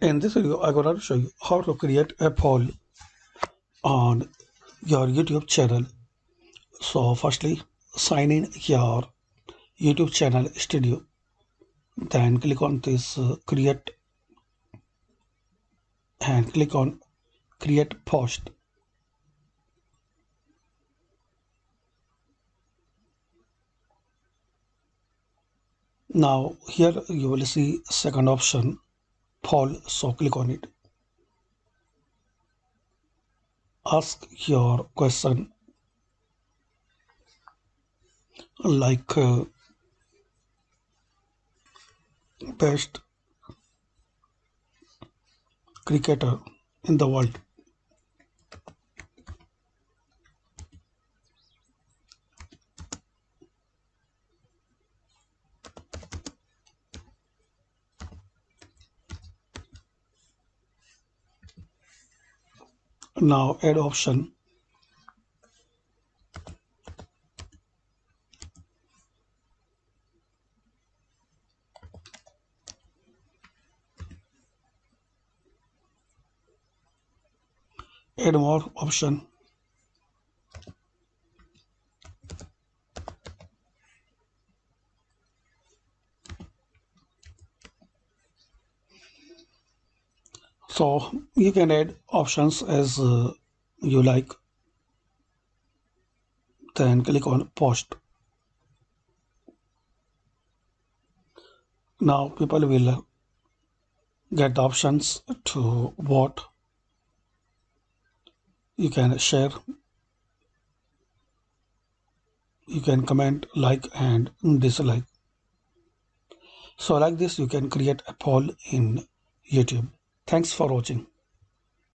In this video, I'm going to show you how to create a poll on your YouTube channel. So firstly, sign in your YouTube channel studio. Then click on this create and click on create post. Now here you will see second option poll. So click on it. Ask your question like best cricketer in the world. Now add option. Add more option. So you can add options as you like. Then click on post. Now people will get the options to vote. You can share, you can comment, like and dislike. So like this you can create a poll in YouTube. Thanks for watching.